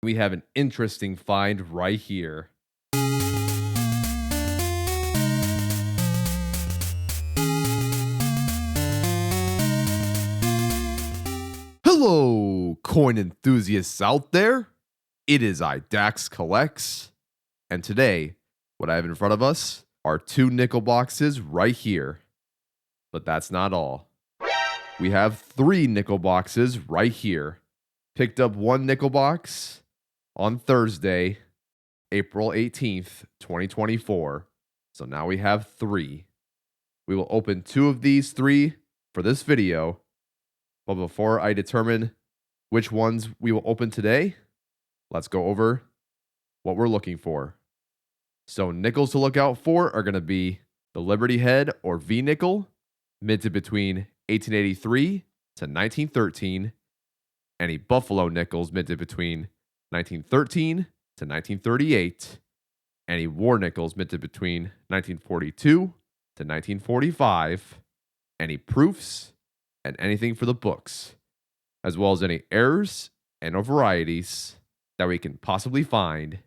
We have an interesting find right here. Hello, coin enthusiasts out there. It is Dax Collects, and today, what I have in front of us are 2 nickel boxes right here. But that's not all. We have 3 nickel boxes right here. Picked up 1 nickel box on Thursday, April 18th, 2024. So now we have 3. We will open 2 of these 3 for this video. But before I determine which ones we will open today, let's go over what we're looking for. So nickels to look out for are going to be the Liberty Head or V nickel, minted between 1883 to 1913. Any Buffalo nickels minted between 1913 to 1938. Any War nickels minted between 1942 to 1945. Any proofs and anything for the books, as well as any errors and or varieties that we can possibly find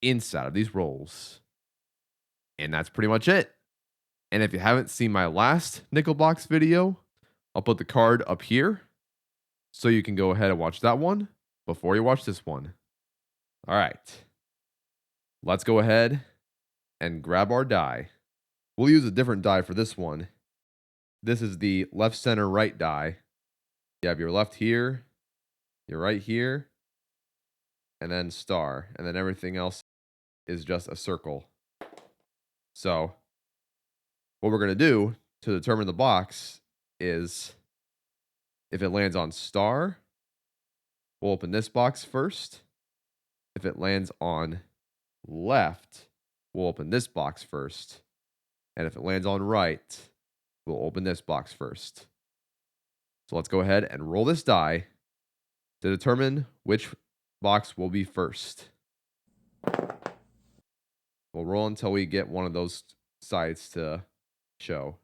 inside of these rolls. And that's pretty much it. And if you haven't seen my last nickel box video, I'll put the card up here so you can go ahead and watch that one before you watch this one. All right, let's go ahead and grab our die. We'll use a different die for this one. This is the left, center, right die. You have your left here, your right here, and then star. And then everything else is just a circle. So what we're going to do to determine the box is if it lands on star, we'll open this box first. If it lands on left, we'll open this box first. And if it lands on right, we'll open this box first. So let's go ahead and roll this die to determine which box will be first. We'll roll until we get one of those sides to show.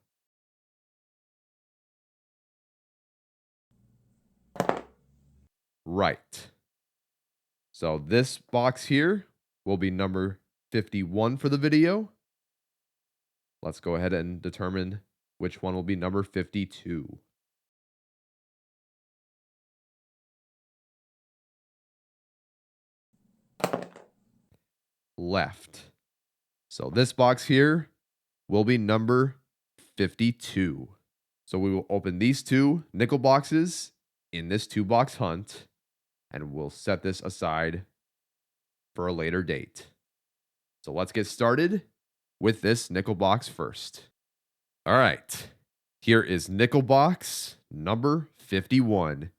Right. So this box here will be number 51 for the video. Let's go ahead and determine which one will be number 52. Left. So this box here will be number 52. So we will open these 2 nickel boxes in this 2-box hunt, and we'll set this aside for a later date. So let's get started with this nickel box first. All right, here is nickel box number 51.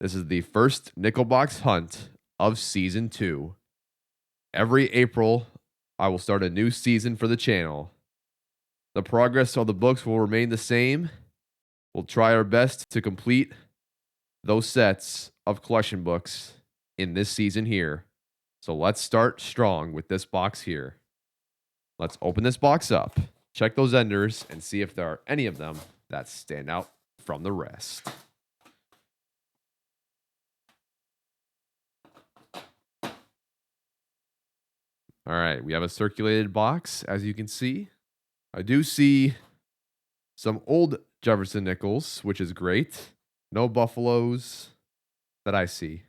This is the first nickel box hunt of season 2. Every April, I will start a new season for the channel. The progress of the books will remain the same. We'll try our best to complete those sets of collection books in this season here. So let's start strong with this box here. Let's open this box up, check those enders, and see if there are any of them that stand out from the rest. All right, we have a circulated box, as you can see. I do see some old Jefferson nickels, which is great. No Buffaloes that I see.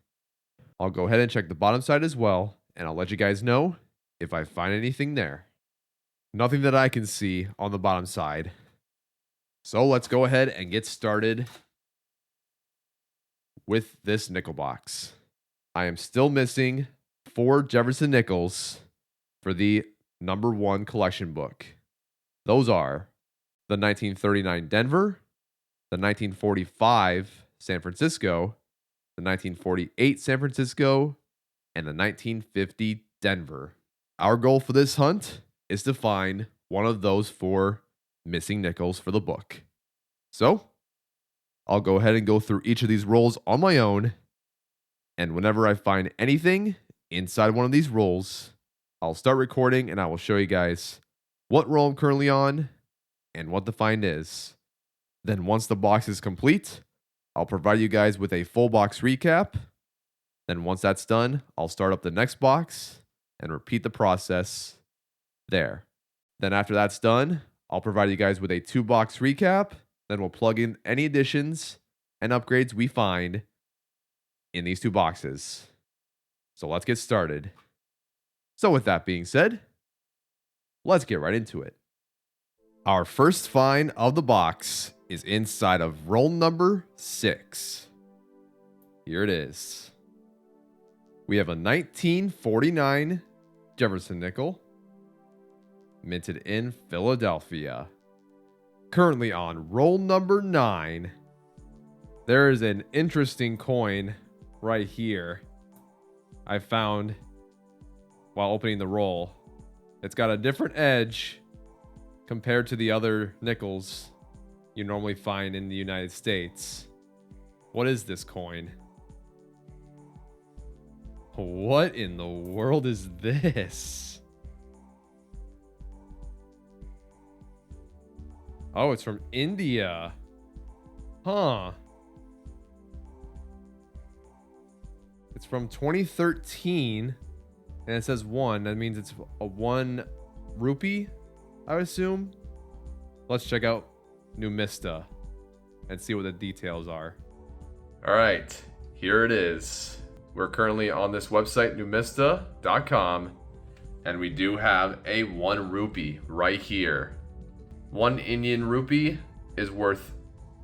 I'll go ahead and check the bottom side as well, and I'll let you guys know if I find anything there. Nothing that I can see on the bottom side. So let's go ahead and get started with this nickel box. I am still missing 4 Jefferson nickels for the number 1 collection book. Those are the 1939 Denver, the 1945 San Francisco, the 1948 San Francisco, and the 1950 Denver. Our goal for this hunt is to find one of those 4 missing nickels for the book. So I'll go ahead and go through each of these rolls on my own, and whenever I find anything inside one of these rolls, I'll start recording and I will show you guys what roll I'm currently on and what the find is. Then once the box is complete, I'll provide you guys with a full box recap Then once that's done, I'll start up the next box and repeat the process there. Then after that's done, I'll provide you guys with a 2-box recap. Then we'll plug in any additions and upgrades we find in these 2 boxes. So let's get started. So with that being said, let's get right into it. Our first find of the box is inside of roll number 6. Here it is. We have a 1949 Jefferson nickel, minted in Philadelphia. Currently on roll number 9. There is an interesting coin right here I found while opening the roll. It's got a different edge compared to the other nickels you normally find in the United States. What is this coin? What in the world is this? Oh, it's from India. Huh. It's from 2013. And it says 1. That means it's a 1 rupee, I would assume. Let's check out Numista and see what the details are. All right, here it is. We're currently on this website, numista.com, and we do have a 1 rupee right here. 1 Indian rupee is worth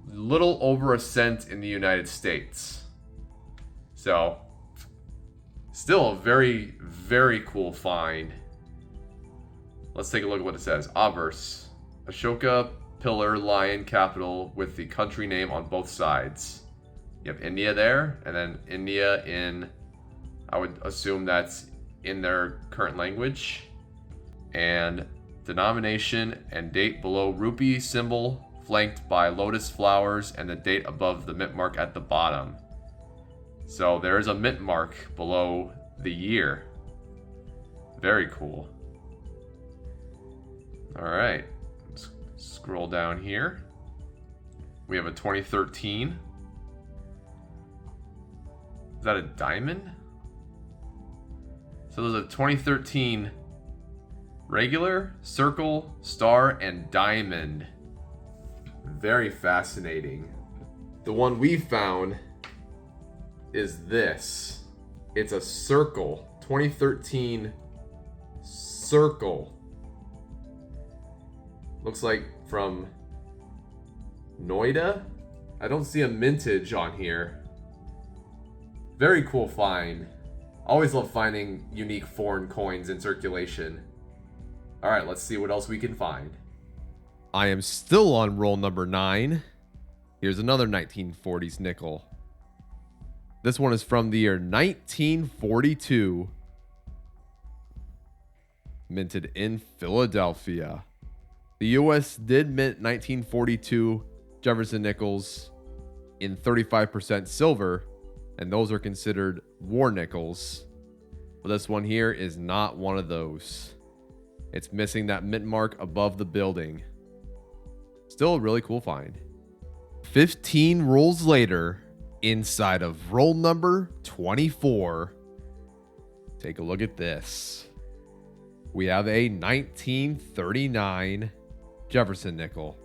little over a cent in the United States. So, still a very, very cool find. Let's take a look at what it says. Obverse. Ashoka pillar lion capital with the country name on both sides. You have India there, and then India in, I would assume that's in their current language. And denomination and date below rupee symbol, flanked by lotus flowers, and the date above the mint mark at the bottom. So there is a mint mark below the year. Very cool. All right, let's scroll down here. We have a 2013. Is that a diamond? So there's a 2013 regular, circle, star, and diamond. Very fascinating. The one we found is this. It's a circle. 2013 circle. Looks like from Noida. I don't see a mintage on here. Very cool find. Always love finding unique foreign coins in circulation. All right, let's see what else we can find. I am still on roll number 9. Here's another 1940s nickel. This one is from the year 1942. Minted in Philadelphia. The US did mint 1942 Jefferson nickels in 35% silver, and those are considered war nickels. But this one here is not one of those. It's missing that mint mark above the building. Still a really cool find. 15 rolls later, inside of roll number 24, take a look at this. We have a 1939 Jefferson nickel.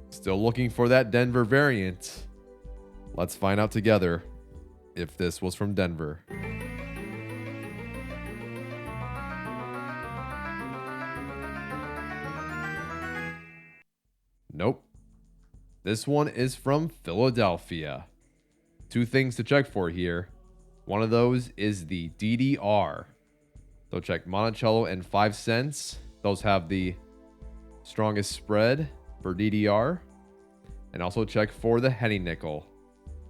Still looking for that Denver variant. Let's find out together if this was from Denver. Nope. This one is from Philadelphia. 2 things to check for here. One of those is the DDR. So check Monticello and 5 cents. Those have the strongest spread for DDR. And also check for the Henny nickel.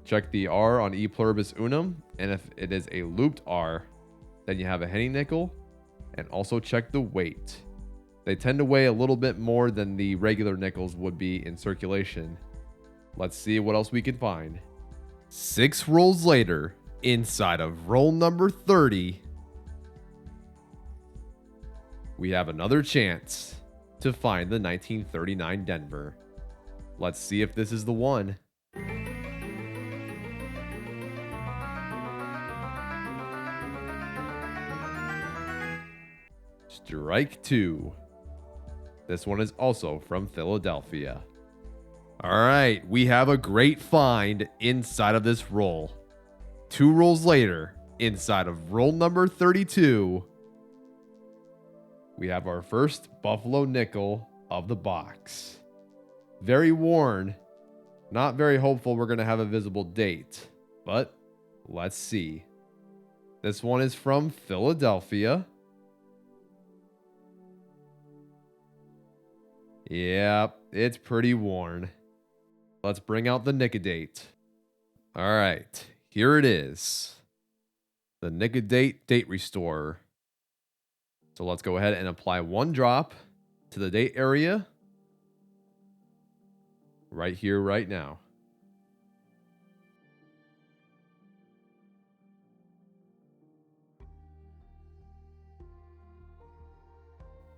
Check the R on E pluribus unum, and if it is a looped R, then you have a Henny nickel. And also check the weight. They tend to weigh a little bit more than the regular nickels would be in circulation. Let's see what else we can find. 6 rolls later, inside of roll number 30, we have another chance to find the 1939 Denver. Let's see if this is the one. Strike 2. This one is also from Philadelphia. All right, we have a great find inside of this roll. 2 rolls later, inside of roll number 32, we have our first Buffalo nickel of the box. Very worn. Not very hopeful we're going to have a visible date, but let's see. This one is from Philadelphia. Yep, it's pretty worn. Let's bring out the Nicodate. All right, here it is. The Nicodate Date Restorer. So let's go ahead and apply 1 drop to the date area. Right here, right now.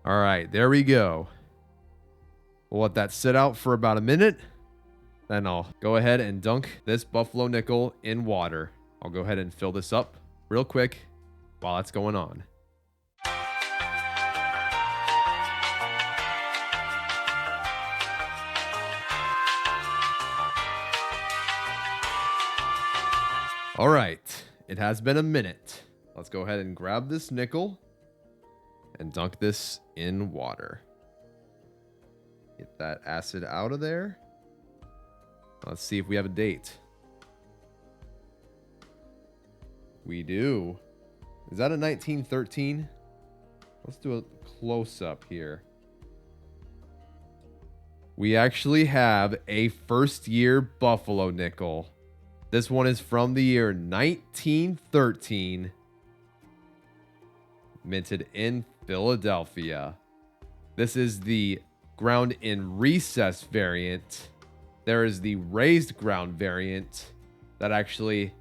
All right, there we go. We'll let that sit out for about a minute. Then I'll go ahead and dunk this Buffalo nickel in water. I'll go ahead and fill this up real quick while that's going on. All right, it has been a minute. Let's go ahead and grab this nickel and dunk this in water. Get that acid out of there. Let's see if we have a date. We do. Is that a 1913? Let's do a close-up here. We actually have a first-year Buffalo nickel. This one is from the year 1913. Minted in Philadelphia. This is the ground in recess variant. There is the raised ground variant that actually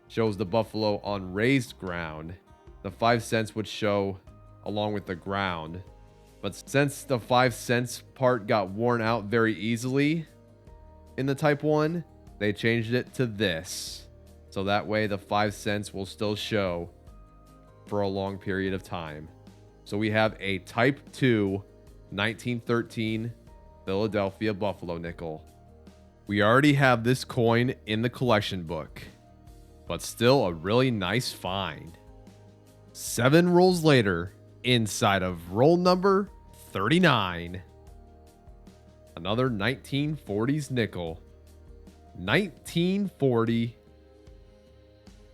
shows the buffalo on raised ground. The 5 cents would show along with the ground. But since the 5 cents part got worn out very easily in the Type 1, they changed it to this. So that way the 5 cents will still show for a long period of time. So we have a Type 2 1913 Philadelphia Buffalo nickel. We already have this coin in the collection book, but still a really nice find. 7 rolls later, inside of roll number 39, another 1940s nickel. 1940,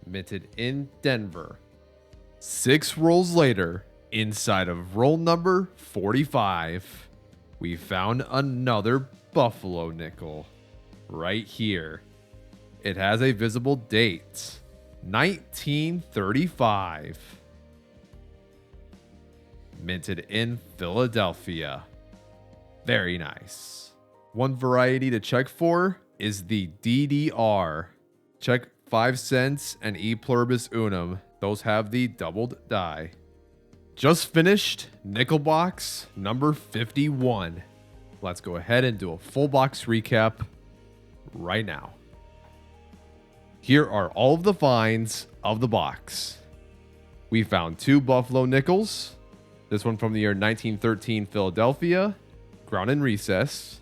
minted in Denver. 6 rolls later, inside of roll number 45, we found another Buffalo nickel right here. It has a visible date, 1935, minted in Philadelphia. Very nice. One variety to check for is the DDR. Check 5 cents and E pluribus unum. Those have the doubled die. Just finished nickel box number 51. Let's go ahead and do a full box recap right now. Here are all of the finds of the box. We found 2 Buffalo nickels. This one from the year 1913 Philadelphia, ground in recess.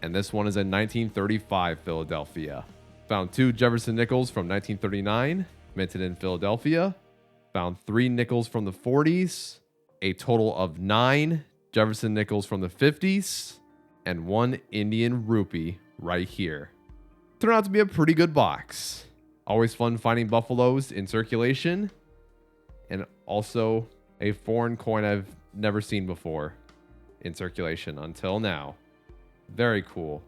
And this one is a 1935 Philadelphia. Found 2 Jefferson nickels from 1939, minted in Philadelphia. Found 3 nickels from the 40s, a total of 9 Jefferson nickels from the 50s, and 1 Indian rupee right here. Turned out to be a pretty good box. Always fun finding buffaloes in circulation, and also a foreign coin I've never seen before in circulation until now. Very cool.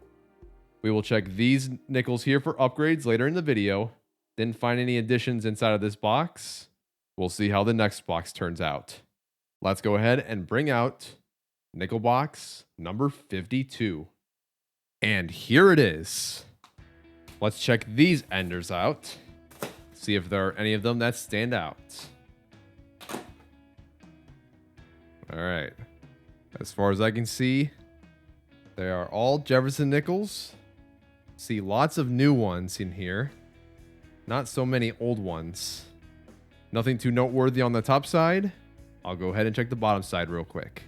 We will check these nickels here for upgrades later in the video. Didn't find any additions inside of this box. We'll see how the next box turns out. Let's go ahead and bring out nickel box number 52. And here it is. Let's check these enders out. See if there are any of them that stand out. All right. As far as I can see, they are all Jefferson nickels. See lots of new ones in here. Not so many old ones. Nothing too noteworthy on the top side. I'll go ahead and check the bottom side real quick.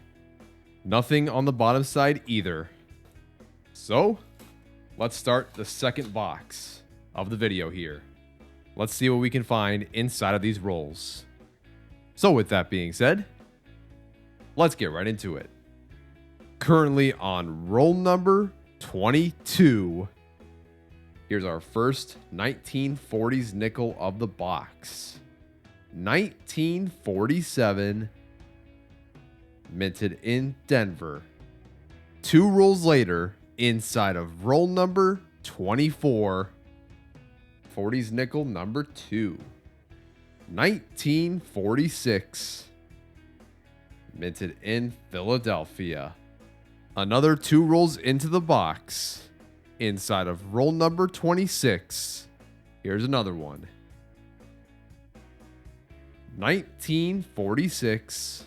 Nothing on the bottom side either. So, let's start the second box of the video here. Let's see what we can find inside of these rolls. So with that being said, let's get right into it. Currently on roll number 22. Here's our first 1940s nickel of the box. 1947, minted in Denver. 2 rolls later, inside of roll number 24, 40s nickel number 2. 1946, minted in Philadelphia. Another 2 rolls into the box. Inside of roll number 26, here's another one. 1946,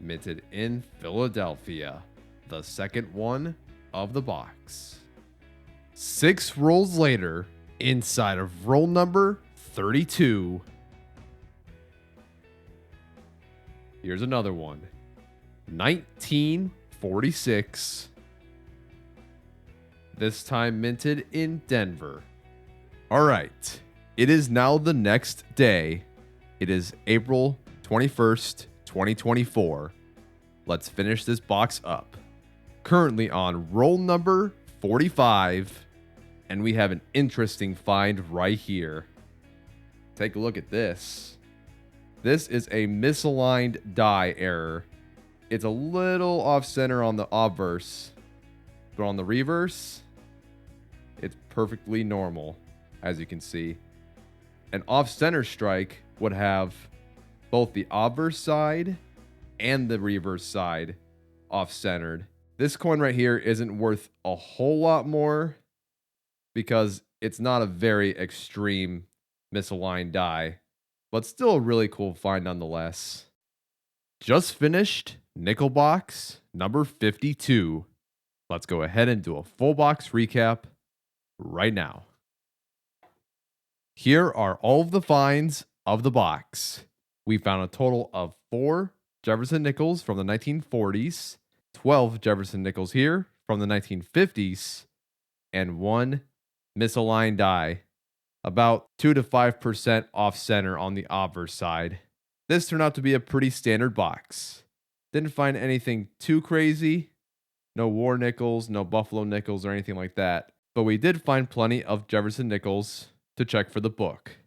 minted in Philadelphia. The second one of the box. 6 rolls later, inside of roll number 32, here's another one. 1946. This time minted in Denver. All right. It is now the next day. It is April 21st, 2024. Let's finish this box up. Currently on roll number 45. And we have an interesting find right here. Take a look at this. This is a misaligned die error. It's a little off center on the obverse, but on the reverse, it's perfectly normal, as you can see. An off center strike would have both the obverse side and the reverse side off centered. This coin right here isn't worth a whole lot more because it's not a very extreme misaligned die, but still a really cool find nonetheless. Just finished nickel box number 52. Let's go ahead and do a full box recap right now. Here are all of the finds of the box. We found a total of 4 Jefferson nickels from the 1940s, 12 Jefferson nickels here from the 1950s, and 1 misaligned die, about 2 to 5% off center on the obverse side. This turned out to be a pretty standard box. Didn't find anything too crazy. No war nickels, no buffalo nickels or anything like that. But we did find plenty of Jefferson nickels to check for the book.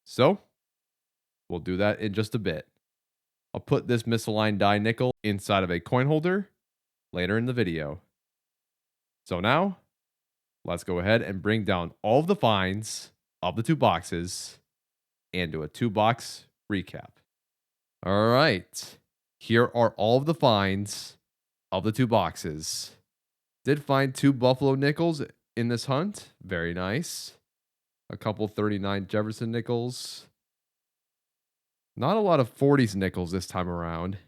So, we'll do that in just a bit. I'll put this misaligned die nickel inside of a coin holder later in the video. So now, let's go ahead and bring down all of the finds of the 2 boxes and do a 2-box recap. All right, here are all of the finds of the 2 boxes. Did find 2 buffalo nickels in this hunt. Very nice. A couple 39 Jefferson nickels. Not a lot of 40s nickels this time around.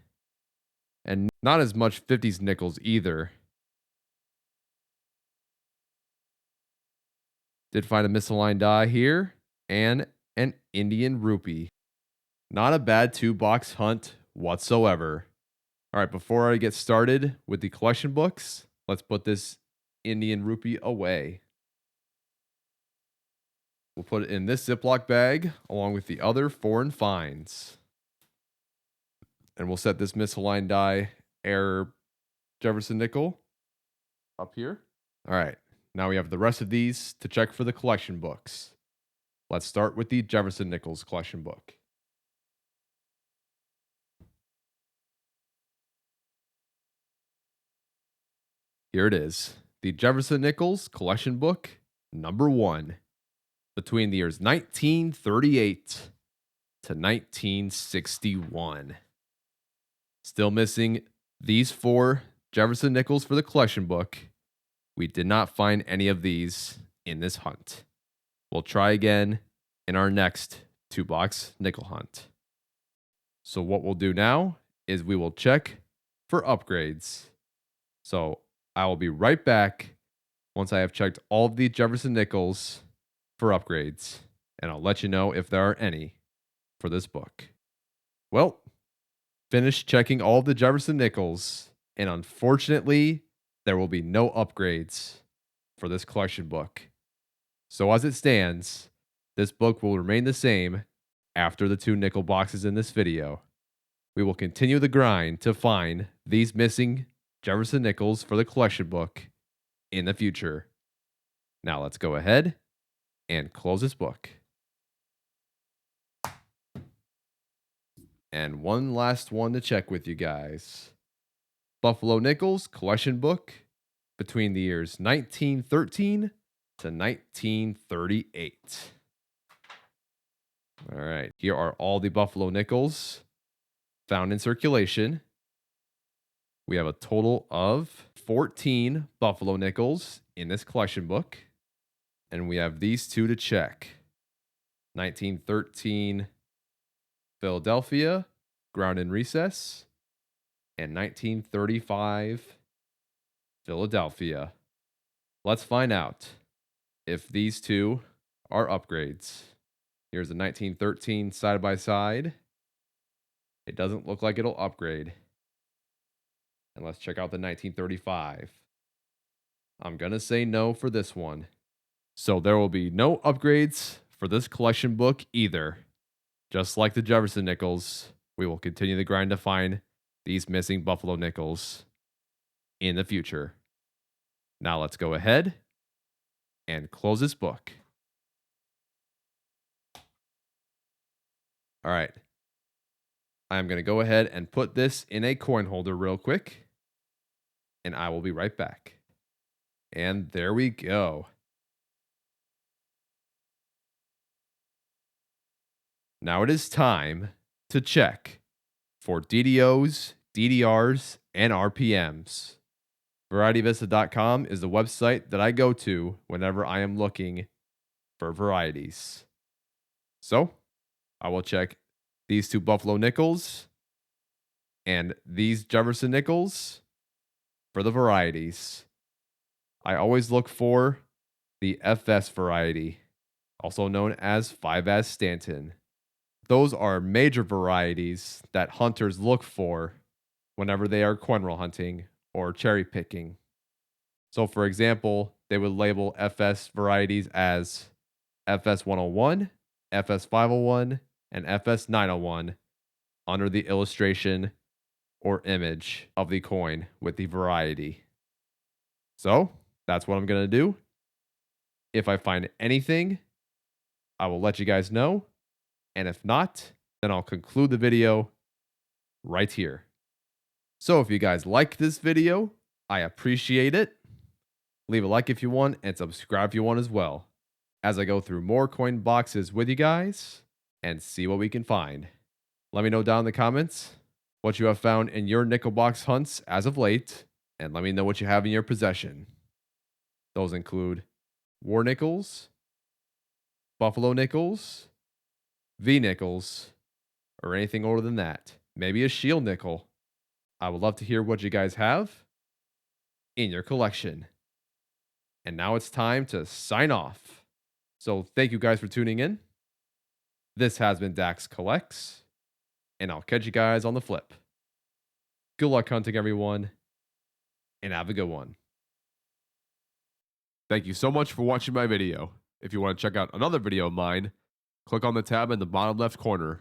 And not as much 50s nickels either. Did find a misaligned die here and an Indian rupee. Not a bad 2-box hunt whatsoever. All right, before I get started with the collection books, let's put this Indian rupee away. We'll put it in this Ziploc bag along with the other foreign finds. And we'll set this misaligned die error Jefferson nickel up here. All right, now we have the rest of these to check for the collection books. Let's start with the Jefferson nickels collection book. Here it is, the Jefferson nickels collection book number 1. Between the years 1938 to 1961. Still missing these 4 Jefferson nickels for the collection book. We did not find any of these in this hunt. We'll try again in our next 2-box nickel hunt. So what we'll do now is we will check for upgrades. So I will be right back once I have checked all of the Jefferson nickels for upgrades, and I'll let you know if there are any for this book. Well, finished checking all the Jefferson nickels, and unfortunately, there will be no upgrades for this collection book. So as it stands, this book will remain the same after the 2 nickel boxes in this video. We will continue the grind to find these missing Jefferson nickels for the collection book in the future. Now let's go ahead and close this book. And one last one to check with you guys. Buffalo Nickels collection book between the years 1913 to 1938. All right, here are all the Buffalo Nickels found in circulation. We have a total of 14 Buffalo Nickels in this collection book. And we have these 2 to check. 1913 Philadelphia, ground in recess, and 1935 Philadelphia. Let's find out if these 2 are upgrades. Here's a 1913 side by side. It doesn't look like it'll upgrade. And let's check out the 1935. I'm going to say no for this one. So there will be no upgrades for this collection book either. Just like the Jefferson nickels, we will continue the grind to find these missing Buffalo nickels in the future. Now let's go ahead and close this book. All right. I'm going to go ahead and put this in a coin holder real quick, and I will be right back. And there we go. Now it is time to check for DDOs, DDRs, and RPMs. VarietyVista.com is the website that I go to whenever I am looking for varieties. So I will check these 2 Buffalo nickels and these Jefferson nickels for the varieties. I always look for the FS variety, also known as 5S Stanton. Those are major varieties that hunters look for whenever they are coin roll hunting or cherry picking. So for example, they would label FS varieties as FS 101, FS 501, and FS 901 under the illustration or image of the coin with the variety. So that's what I'm going to do. If I find anything, I will let you guys know. And if not, then I'll conclude the video right here. So if you guys like this video, I appreciate it. Leave a like if you want and subscribe if you want as well, as I go through more coin boxes with you guys and see what we can find. Let me know down in the comments what you have found in your nickel box hunts as of late, and let me know what you have in your possession. Those include war nickels, buffalo nickels, V nickels, or anything older than that. Maybe a shield nickel. I would love to hear what you guys have in your collection. And now it's time to sign off. So thank you guys for tuning in. This has been Dax Collects, and I'll catch you guys on the flip. Good luck hunting, everyone, and have a good one. Thank you so much for watching my video. If you want to check out another video of mine, click on the tab in the bottom left corner.